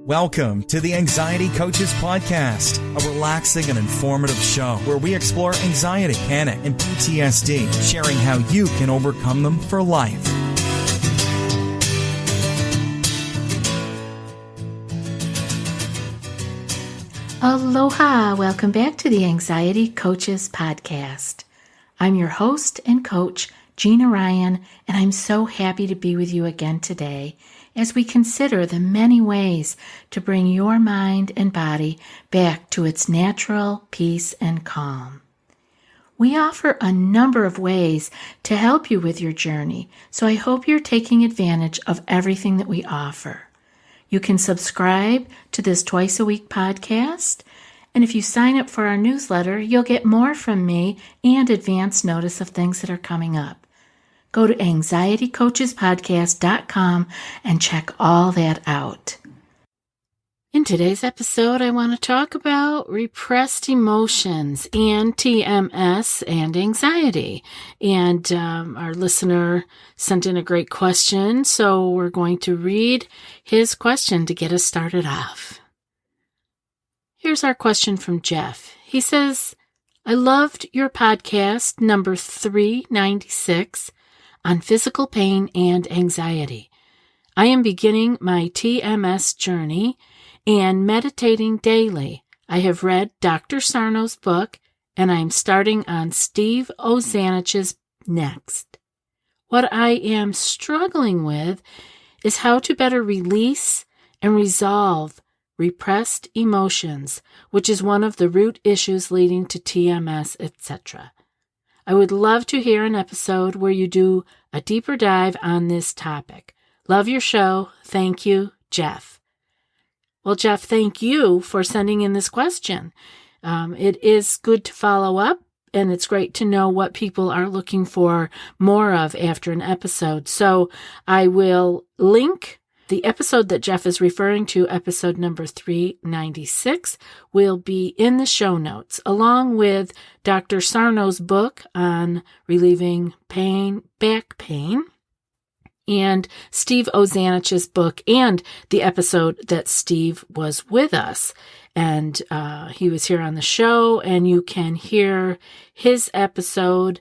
Welcome to the Anxiety Coaches Podcast, a relaxing and informative show where we explore anxiety, panic, and PTSD, sharing how you can overcome them for life. Aloha! Welcome back to the Anxiety Coaches Podcast. I'm your host and coach, Gina Ryan, and I'm so happy to be with you again today as we consider the many ways to bring your mind and body back to its natural peace and calm. We offer a number of ways to help you with your journey, so I hope you're taking advantage of everything that we offer. You can subscribe to this twice-a-week podcast, and if you sign up for our newsletter, you'll get more from me and advance notice of things that are coming up. Go to anxietycoachespodcast.com and check all that out. In today's episode, I want to talk about repressed emotions and TMS and anxiety. And our listener sent in a great question, so we're going to read his question to get us started off. Here's our question from Jeff. He says, I loved your podcast number 396 on physical pain and anxiety. I am beginning my TMS journey and meditating daily. I have read Dr. Sarno's book, and I am starting on Steve Ozanich's next. What I am struggling with is how to better release and resolve repressed emotions, which is one of the root issues leading to TMS, etc. I would love to hear an episode where you do a deeper dive on this topic. Love your show. Thank you, Jeff. Well, Jeff, thank you for sending in this question. It is good to follow up, and it's great to know what people are looking for more of after an episode. So I will link the episode that Jeff is referring to, episode number 396, will be in the show notes, along with Dr. Sarno's book on relieving pain, back pain, and Steve Ozanich's book, and the episode that Steve was with us. And he was here on the show, and you can hear his episode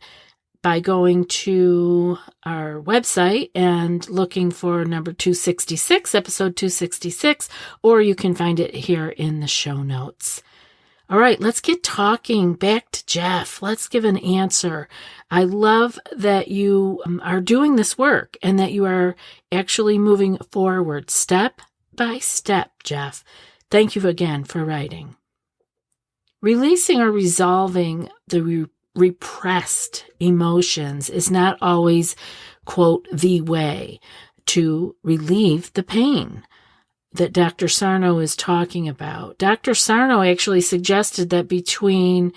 by going to our website and looking for number 266, episode 266, or you can find it here in the show notes. All right, let's get talking. Back to Jeff. Let's give an answer. I love that you are doing this work and that you are actually moving forward step by step, Jeff. Thank you again for writing. Releasing or resolving the repressed emotions is not always, quote, the way to relieve the pain that Dr. Sarno is talking about. Dr. Sarno actually suggested that between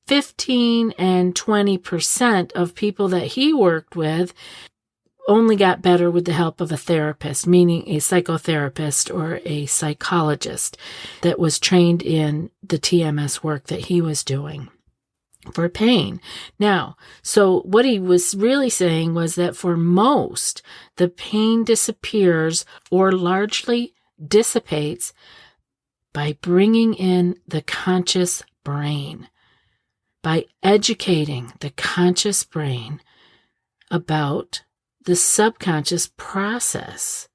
15 and 20% of people that he worked with only got better with the help of a therapist, meaning a psychotherapist or a psychologist that was trained in the TMS work that he was doing for pain. Now, so what he was really saying was that for most, the pain disappears or largely dissipates by bringing in the conscious brain, by educating the conscious brain about the subconscious process,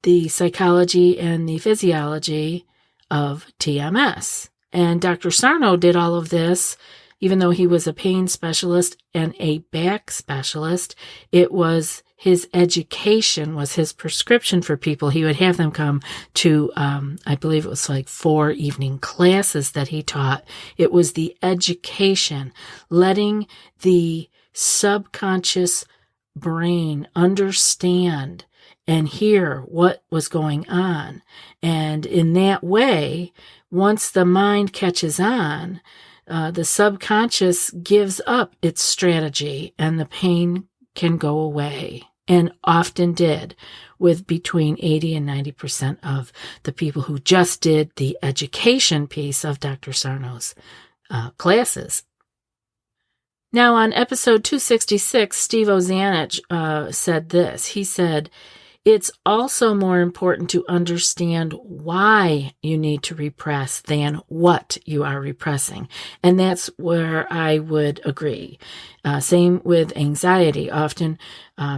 the psychology and the physiology of TMS. And Dr. Sarno did all of this. Even though he was a pain specialist and a back specialist, it was his education, was his prescription for people. He would have them come to, I believe it was like 4 evening classes that he taught. It was the education, letting the subconscious brain understand and hear what was going on. And in that way, once the mind catches on, the subconscious gives up its strategy and the pain can go away, and often did with between 80 and 90% of the people who just did the education piece of Dr. Sarno's classes. Now, on episode 266, Steve Ozanich said this. He said, it's also more important to understand why you need to repress than what you are repressing. And that's where I would agree. Same with anxiety. Often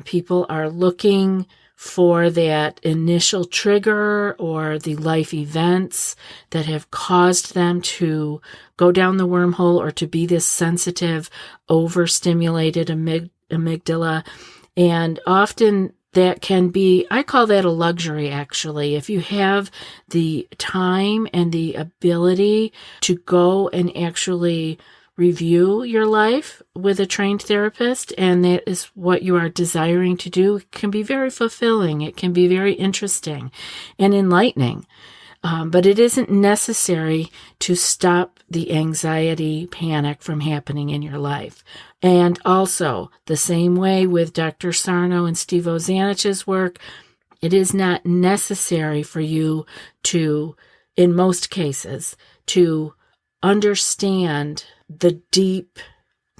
people are looking for that initial trigger or the life events that have caused them to go down the wormhole or to be this sensitive, overstimulated amygdala. And often that can be, I call that a luxury actually. If you have the time and the ability to go and actually review your life with a trained therapist, and that is what you are desiring to do, it can be very fulfilling. It can be very interesting and enlightening. But it isn't necessary to stop the anxiety, panic from happening in your life. And also, the same way with Dr. Sarno and Steve Ozanich's work, it is not necessary for you to, in most cases, to understand the deep,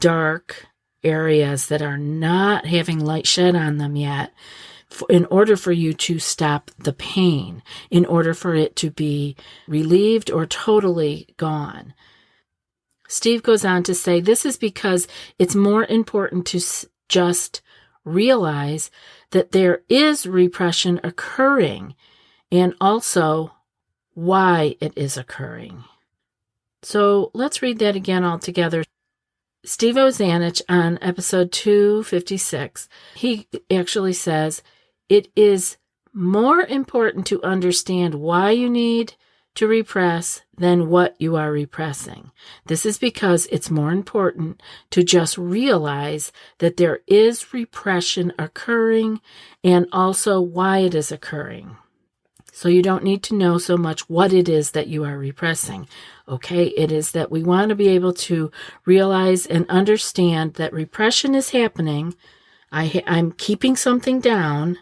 dark areas that are not having light shed on them yet, in order for you to stop the pain, in order for it to be relieved or totally gone. Steve goes on to say, this is because it's more important to just realize that there is repression occurring and also why it is occurring. So let's read that again all together. Steve Ozanich on episode 256, he actually says, it is more important to understand why you need to repress than what you are repressing. This is because it's more important to just realize that there is repression occurring and also why it is occurring. So you don't need to know so much what it is that you are repressing. Okay, it is that we want to be able to realize and understand that repression is happening. I'm keeping something down.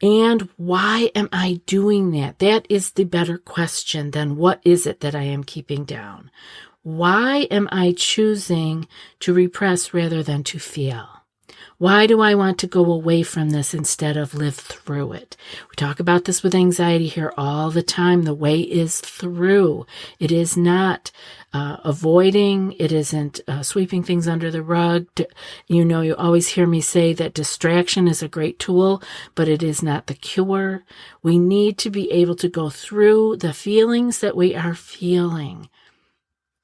And why am I doing that? That is the better question than what is it that I am keeping down? Why am I choosing to repress rather than to feel? Why do I want to go away from this instead of live through it? We talk about this with anxiety here all the time. The way is through. It is not avoiding. It isn't sweeping things under the rug. You always hear me say that distraction is a great tool, but it is not the cure. We need to be able to go through the feelings that we are feeling.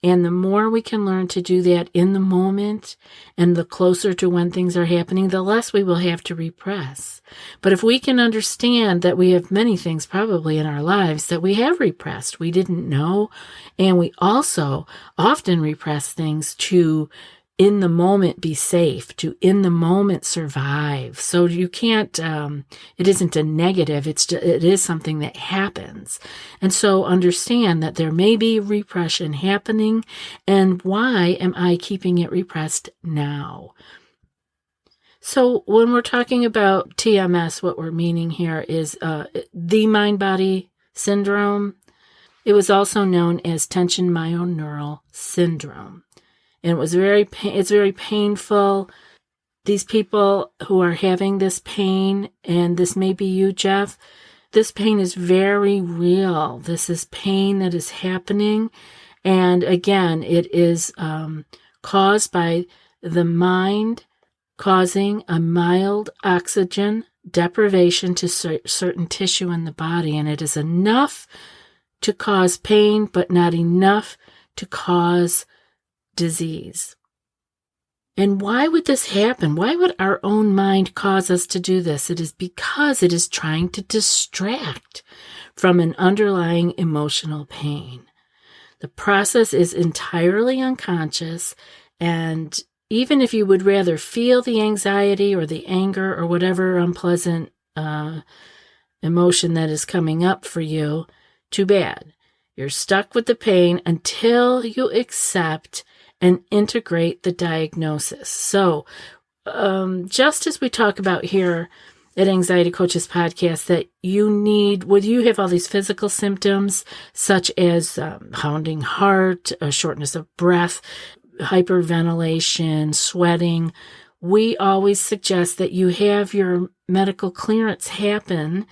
And the more we can learn to do that in the moment and the closer to when things are happening, the less we will have to repress. But if we can understand that we have many things probably in our lives that we have repressed, we didn't know, and we also often repress things to in the moment be safe, to in the moment survive. So you can't, it isn't a negative, it is something that happens. And so understand that there may be repression happening, and why am I keeping it repressed now? So when we're talking about TMS, what we're meaning here is the Mindbody Syndrome. It was also known as tension myoneural syndrome. And it's very painful. These people who are having this pain, and this may be you, Jeff, this pain is very real. This is pain that is happening. And again, it is caused by the mind causing a mild oxygen deprivation to certain tissue in the body. And it is enough to cause pain, but not enough to cause disease. And why would this happen? Why would our own mind cause us to do this? It is because it is trying to distract from an underlying emotional pain. The process is entirely unconscious, and even if you would rather feel the anxiety or the anger or whatever unpleasant emotion that is coming up for you, too bad. You're stuck with the pain until you accept and integrate the diagnosis. So, just as we talk about here at Anxiety Coaches Podcast, that you need, when you have all these physical symptoms, such as pounding heart, shortness of breath, hyperventilation, sweating, we always suggest that you have your medical clearance happen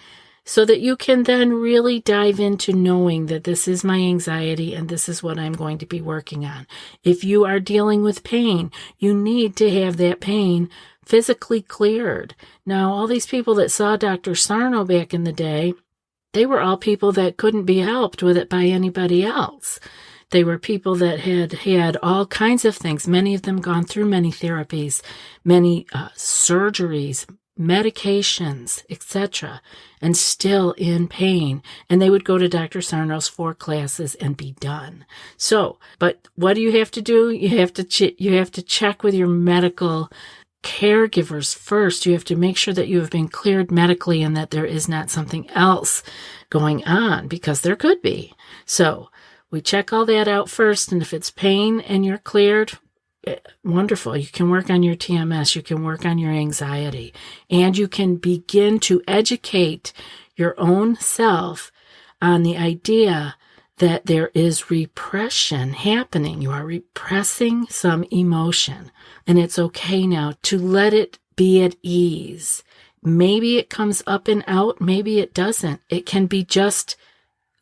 so that you can then really dive into knowing that this is my anxiety and this is what I'm going to be working on. If you are dealing with pain, you need to have that pain physically cleared. Now, all these people that saw Dr. Sarno back in the day, they were all people that couldn't be helped with it by anybody else. They were people that had all kinds of things, many of them gone through many therapies, many surgeries, medications, etc., and still in pain. And they would go to Dr. Sarno's 4 classes and be done. So, but what do you have to do? You have to check with your medical caregivers first. You have to make sure that you have been cleared medically and that there is not something else going on, because there could be. So we check all that out first, and if it's pain and you're cleared, wonderful. You can work on your TMS, you can work on your anxiety, and you can begin to educate your own self on the idea that there is repression happening. You are repressing some emotion, and it's okay now to let it be at ease. Maybe it comes up and out, maybe it doesn't. It can be just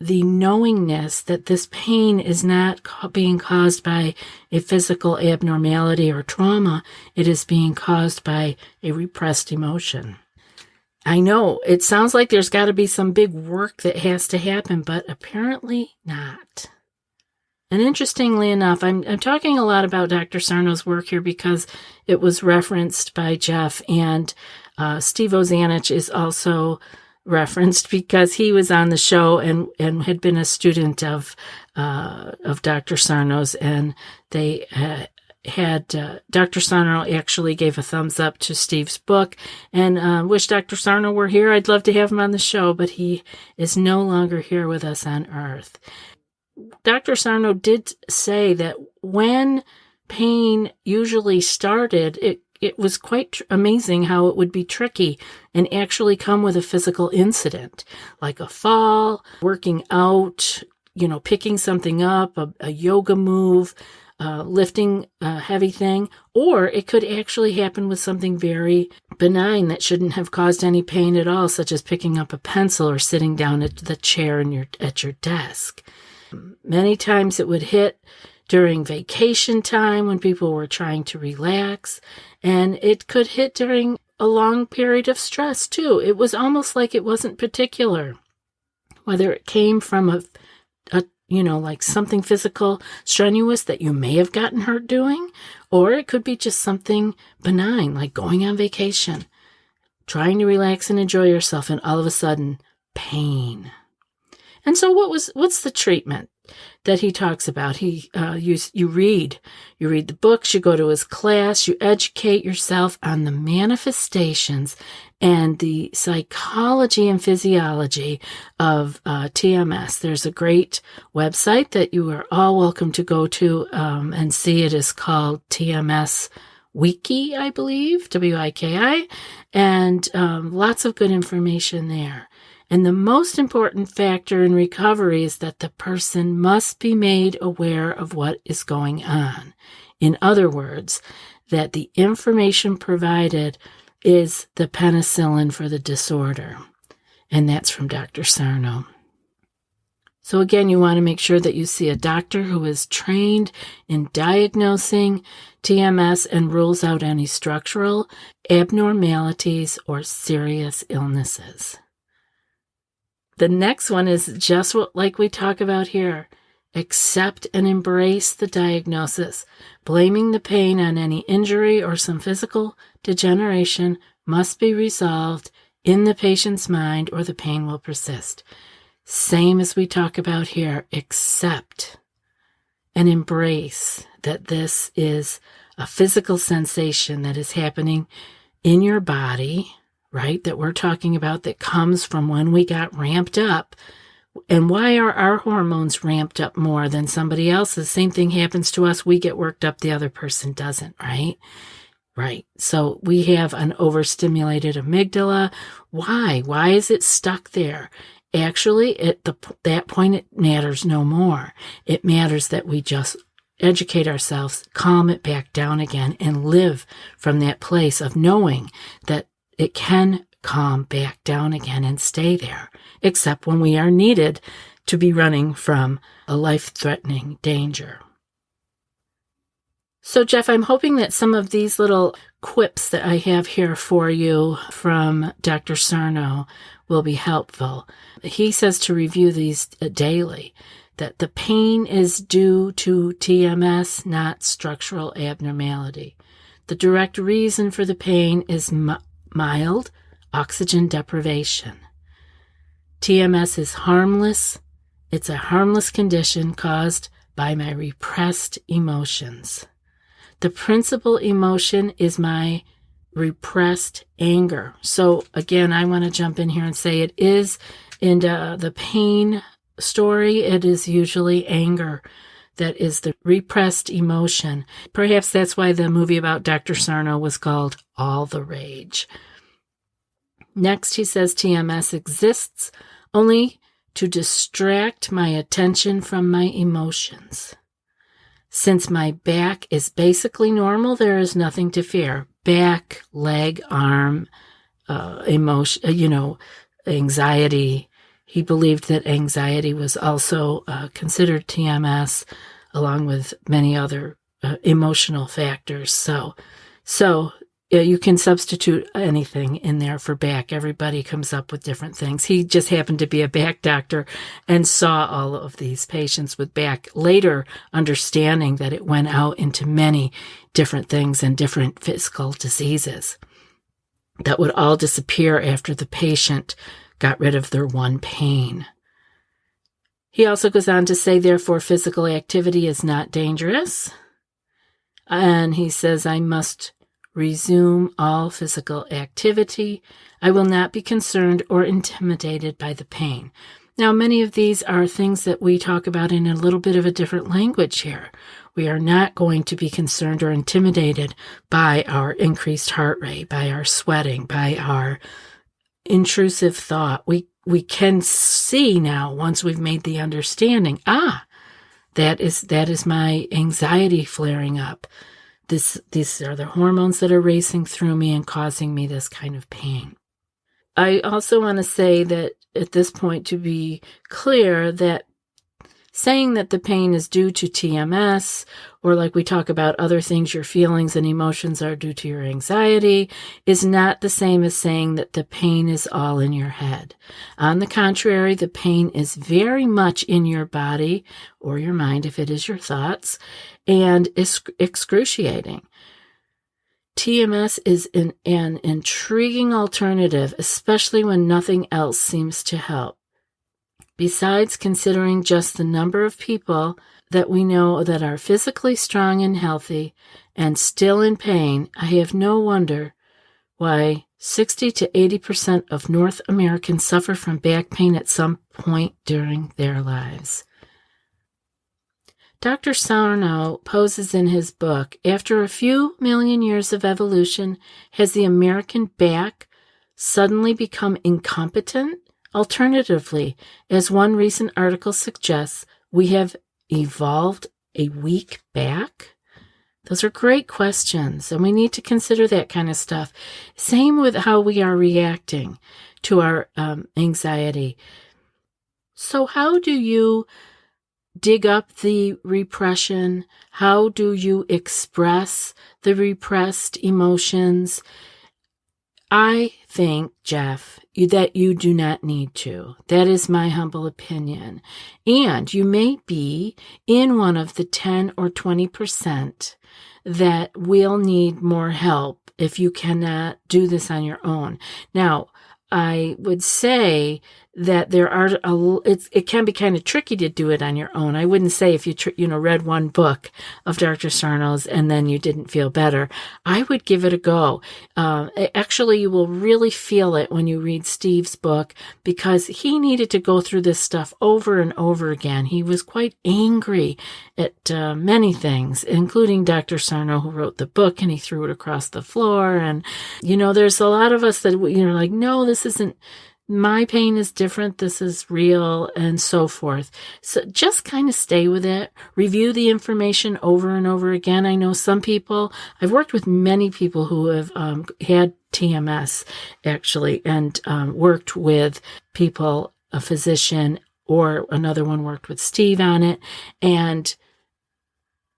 the knowingness that this pain is not being caused by a physical abnormality or trauma. It is being caused by a repressed emotion. I know it sounds like there's got to be some big work that has to happen, but apparently not. And interestingly enough, I'm talking a lot about Dr. Sarno's work here because it was referenced by Jeff, and Steve Ozanich is also referenced because he was on the show and had been a student of Dr. Sarno's, and they had Dr. Sarno actually gave a thumbs up to Steve's book, and wish Dr. Sarno were here. I'd love to have him on the show, but he is no longer here with us on Earth. Dr. Sarno did say that when pain usually started, it was quite amazing how it would be tricky and actually come with a physical incident, like a fall, working out, picking something up, a yoga move, lifting a heavy thing, or it could actually happen with something very benign that shouldn't have caused any pain at all, such as picking up a pencil or sitting down at the chair at your desk. Many times it would hit during vacation time when people were trying to relax, and it could hit during a long period of stress too. It was almost like it wasn't particular, whether it came from like something physical, strenuous that you may have gotten hurt doing, or it could be just something benign, like going on vacation, trying to relax and enjoy yourself, and all of a sudden, pain. And so what's the treatment that he talks about? You read the books, you go to his class, you educate yourself on the manifestations and the psychology and physiology of TMS. There's a great website that you are all welcome to go to and see. It is called TMS Wiki, I believe, WIKI, and lots of good information there. And the most important factor in recovery is that the person must be made aware of what is going on. In other words, that the information provided is the penicillin for the disorder. And that's from Dr. Sarno. So again, you want to make sure that you see a doctor who is trained in diagnosing TMS and rules out any structural abnormalities or serious illnesses. The next one is just like we talk about here. Accept and embrace the diagnosis. Blaming the pain on any injury or some physical degeneration must be resolved in the patient's mind, or the pain will persist. Same as we talk about here. Accept and embrace that this is a physical sensation that is happening in your body, right, that we're talking about, that comes from when we got ramped up. And why are our hormones ramped up more than somebody else's? Same thing happens to us. We get worked up, the other person doesn't, right? Right. So we have an overstimulated amygdala. Why? Why is it stuck there? Actually, at that point, it matters no more. It matters that we just educate ourselves, calm it back down again, and live from that place of knowing that it can calm back down again and stay there, except when we are needed to be running from a life-threatening danger. So, Jeff, I'm hoping that some of these little quips that I have here for you from Dr. Sarno will be helpful. He says to review these daily, that the pain is due to TMS, not structural abnormality. The direct reason for the pain is mild oxygen deprivation. TMS is harmless. It's a harmless condition caused by my repressed emotions. The principal emotion is my repressed anger. So again, I want to jump in here and say it is in the pain story, it is usually anger that is the repressed emotion. Perhaps that's why the movie about Dr. Sarno was called All the Rage. Next, he says TMS exists only to distract my attention from my emotions. Since my back is basically normal, there is nothing to fear. Back, leg, arm, emotion, anxiety. He believed that anxiety was also considered TMS, along with many other emotional factors. So you can substitute anything in there for back. Everybody comes up with different things. He just happened to be a back doctor and saw all of these patients with back, later understanding that it went out into many different things and different physical diseases that would all disappear after the patient got rid of their one pain. He also goes on to say, therefore, physical activity is not dangerous. And he says, I must resume all physical activity. I will not be concerned or intimidated by the pain. Now, many of these are things that we talk about in a little bit of a different language here. We are not going to be concerned or intimidated by our increased heart rate, by our sweating, by our intrusive thought. We can see now, once we've made the understanding, that is my anxiety flaring up. These are the hormones that are racing through me and causing me this kind of pain. I also want to say that at this point, to be clear, that saying that the pain is due to TMS, or like we talk about other things, your feelings and emotions are due to your anxiety, is not the same as saying that the pain is all in your head. On the contrary, the pain is very much in your body or your mind, if it is your thoughts, and is excruciating. TMS is an intriguing alternative, especially when nothing else seems to help. Besides considering just the number of people that we know that are physically strong and healthy and still in pain, I have no wonder why 60 to 80% of North Americans suffer from back pain at some point during their lives. Dr. Sarno poses in his book, after a few million years of evolution, has the American back suddenly become incompetent? Alternatively, as one recent article suggests, we have evolved a weak back? Those are great questions, and we need to consider that kind of stuff. Same with how we are reacting to our anxiety. So how do you dig up the repression? How do you express the repressed emotions? I think, Jeff, that you do not need to. That is my humble opinion. And you may be in one of the 10 or 20% that will need more help if you cannot do this on your own. Now, I would say that there are it can be kind of tricky to do it on your own. I wouldn't say if you read one book of Dr. Sarno's and then you didn't feel better. I would give it a go. Actually, you will really feel it when you read Steve's book, because he needed to go through this stuff over and over again. He was quite angry at many things, including Dr. Sarno, who wrote the book, and he threw it across the floor. And there's a lot of us that like, no, this isn't my pain is different, this is real, and so forth. So just kind of stay with it. Review the information over and over again. I know some people, I've worked with many people who have had TMS, actually, and worked with people, a physician, or another one worked with Steve on it, and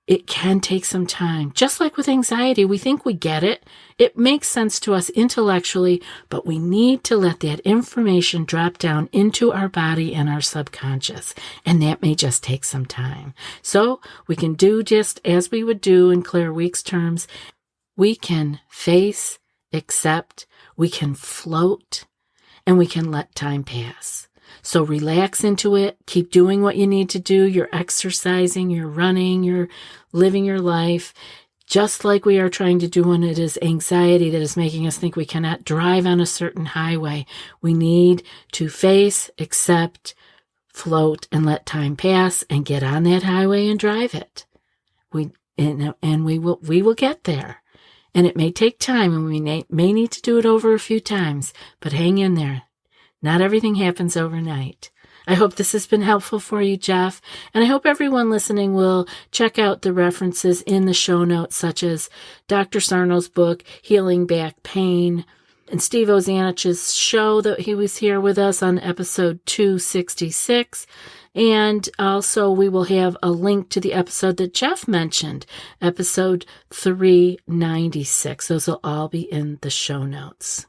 it can take some time. Just like with anxiety, we think we get it. It makes sense to us intellectually, but we need to let that information drop down into our body and our subconscious, and that may just take some time. So we can do just as we would do in Claire Week's terms. We can face, accept, we can float, and we can let time pass. So relax into it. Keep doing what you need to do. You're exercising, you're running, you're living your life, just like we are trying to do when it is anxiety that is making us think we cannot drive on a certain highway. We need to face, accept, float, and let time pass and get on that highway and drive it. We will get there. And it may take time, and we may need to do it over a few times, but hang in there. Not everything happens overnight. I hope this has been helpful for you, Jeff, and I hope everyone listening will check out the references in the show notes, such as Dr. Sarno's book, Healing Back Pain, and Steve Ozanich's show that he was here with us on episode 266. And also we will have a link to the episode that Jeff mentioned, episode 396. Those will all be in the show notes.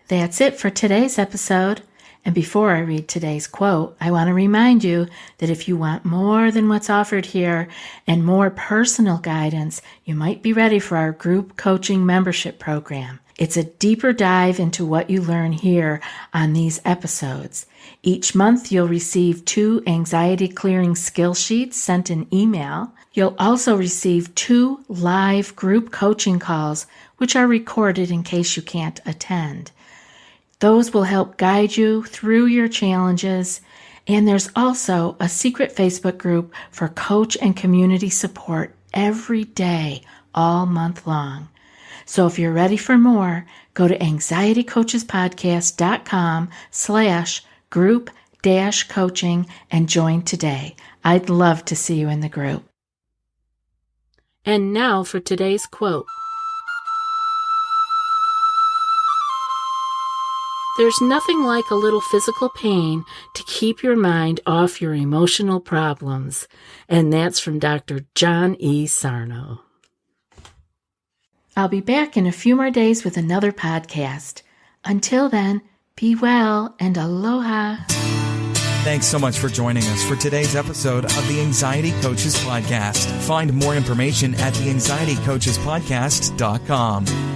That's it for today's episode. And before I read today's quote, I want to remind you that if you want more than what's offered here and more personal guidance, you might be ready for our group coaching membership program. It's a deeper dive into what you learn here on these episodes. Each month, you'll receive 2 anxiety clearing skill sheets sent in email. You'll also receive 2 live group coaching calls, which are recorded in case you can't attend. Those will help guide you through your challenges, and there's also a secret Facebook group for coach and community support every day, all month long. So if you're ready for more, go to anxietycoachespodcast.com/group-coaching and join today. I'd love to see you in the group. And now for today's quote. There's nothing like a little physical pain to keep your mind off your emotional problems. And that's from Dr. John E. Sarno. I'll be back in a few more days with another podcast. Until then, be well and aloha. Thanks so much for joining us for today's episode of the Anxiety Coaches Podcast. Find more information at theanxietycoachespodcast.com.